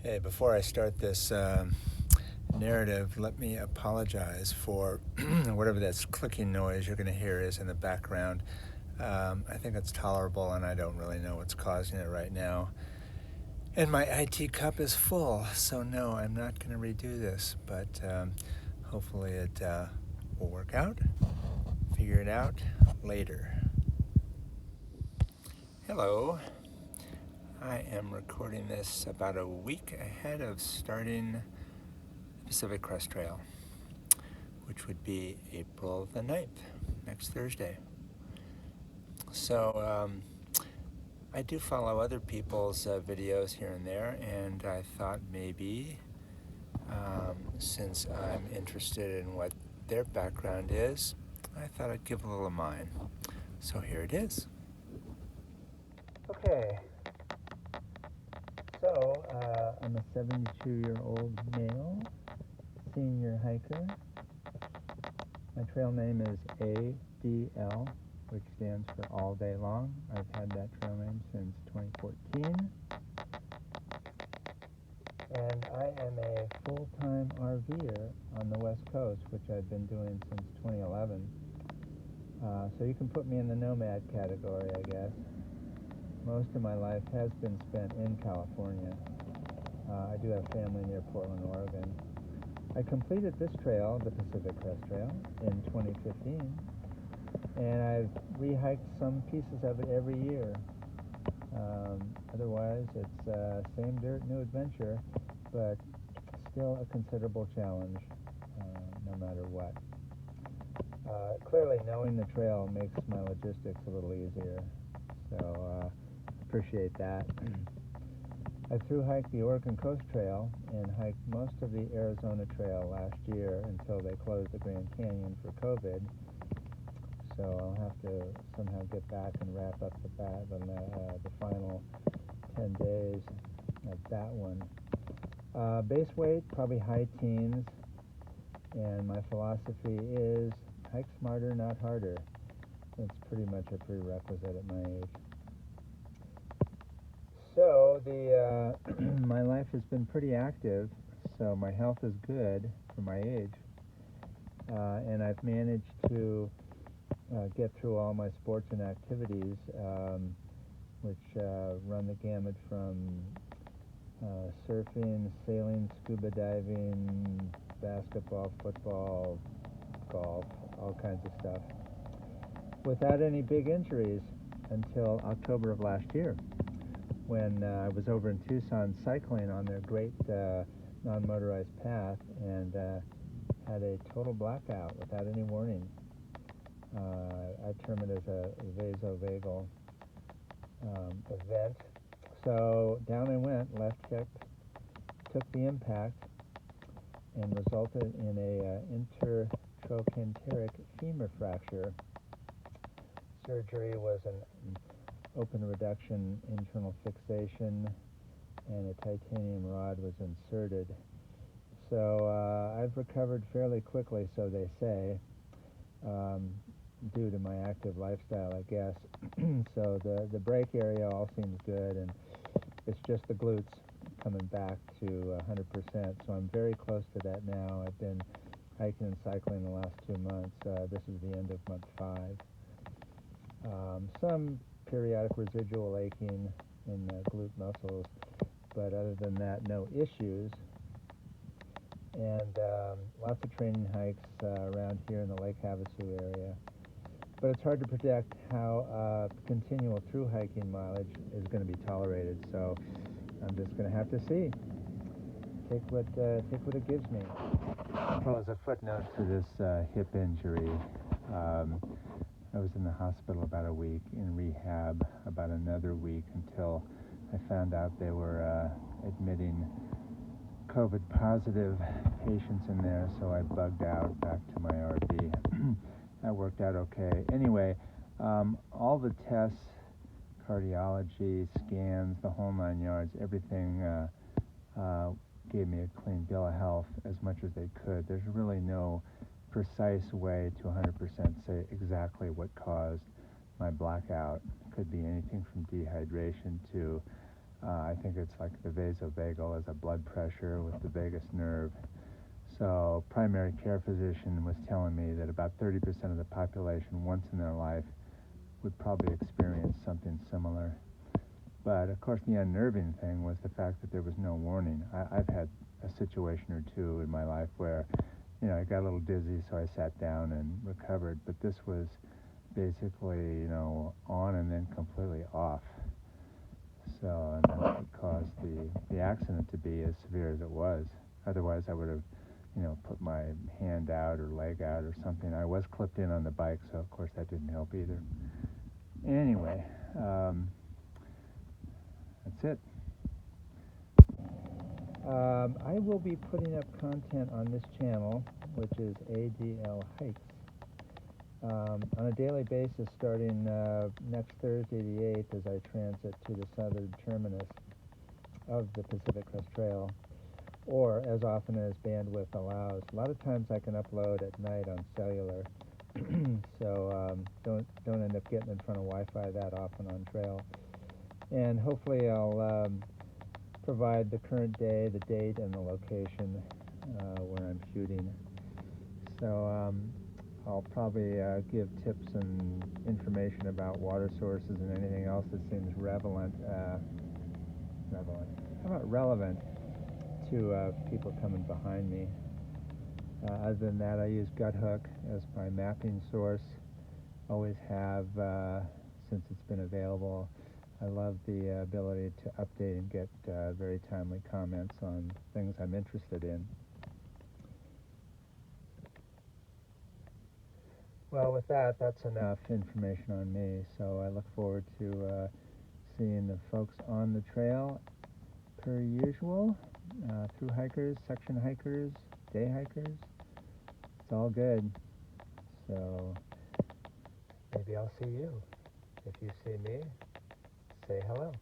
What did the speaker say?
Hey, before I start this narrative, let me apologize for whatever that clicking noise you're going to hear is in the background. I think it's tolerable, and I don't really know what's causing it right now. And my IT cup is full, so no, I'm not going to redo this, but hopefully it will work out. Figure it out later. Hello. I am recording this about a week ahead of starting the Pacific Crest Trail, which would be April the 9th, next Thursday. So I do follow other people's videos here and there, and I thought maybe since I'm interested in what their background is, I thought I'd give a little of mine. So here it is. Okay. So, I'm a 72-year-old male, senior hiker. My trail name is ADL, which stands for All Day Long. I've had that trail name since 2014. And I am a full-time RVer on the West Coast, which I've been doing since 2011. So you can put me in the nomad category, I guess. Most of my life has been spent in California. I do have family near Portland, Oregon. I completed this trail, the Pacific Crest Trail, in 2015, and I've re-hiked some pieces of it every year. Otherwise, it's same dirt, new adventure, but still a considerable challenge, no matter what. Clearly, knowing the trail makes my logistics a little easier, so appreciate that. I thru-hiked the Oregon Coast Trail and hiked most of the Arizona Trail last year until they closed the Grand Canyon for COVID. So I'll have to somehow get back and wrap up the final 10 days of that one. Base weight, probably high teens, and my philosophy is hike smarter, not harder. It's pretty much a prerequisite at my age. So my life has been pretty active, so my health is good for my age, and I've managed to get through all my sports and activities, which run the gamut from surfing, sailing, scuba diving, basketball, football, golf, all kinds of stuff, without any big injuries until October of last year, when I was over in Tucson cycling on their great non-motorized path and had a total blackout without any warning. I term it as a vasovagal event. So down I went, left hip, took the impact, and resulted in a intertrochanteric femur fracture. Surgery was an open reduction internal fixation, and a titanium rod was inserted. So I've recovered fairly quickly, so they say, due to my active lifestyle, I guess. So the break area all seems good, and it's just the glutes coming back to 100%. So I'm very close to that now. I've been hiking and cycling the last 2 months. This is the end of month 5. Some periodic residual aching in the glute muscles, but other than that, no issues. And lots of training hikes around here in the Lake Havasu area. But it's hard to predict how continual through hiking mileage is going to be tolerated, so I'm just going to have to see. Take what it gives me. Well, as a footnote to this hip injury, I was in the hospital about a week, in rehab about another week, until I found out they were admitting COVID positive patients in there, so I bugged out back to my RV. That worked out okay. Anyway, all the tests, cardiology, scans, the whole 9 yards, everything gave me a clean bill of health as much as they could. There's really no precise way to 100% say exactly what caused my blackout. It could be anything from dehydration to I think it's like the vasovagal is a blood pressure with the vagus nerve. So primary care physician was telling me that about 30% of the population once in their life would probably experience something similar. But of course the unnerving thing was the fact that there was no warning. I've had a situation or two in my life where, I got a little dizzy, so I sat down and recovered. But this was basically, on and then completely off. So, and that's what caused the accident to be as severe as it was. Otherwise, I would have, put my hand out or leg out or something. I was clipped in on the bike, so of course that didn't help either. Anyway, that's it. I will be putting up content on this channel, which is ADL Hikes, on a daily basis starting next Thursday the 8th as I transit to the southern terminus of the Pacific Crest Trail, or as often as bandwidth allows. A lot of times I can upload at night on cellular, so don't end up getting in front of Wi-Fi that often on trail. And hopefully I'll provide the current day, the date, and the location where I'm shooting. So I'll probably give tips and information about water sources and anything else that seems relevant. How about relevant to people coming behind me? Other than that, I use GutHook as my mapping source. Always have since it's been available. I love the ability to update and get very timely comments on things I'm interested in. Well, with that, that's enough information on me. So I look forward to seeing the folks on the trail per usual. Through hikers, section hikers, day hikers. It's all good. So maybe I'll see you. If you see me, say hello.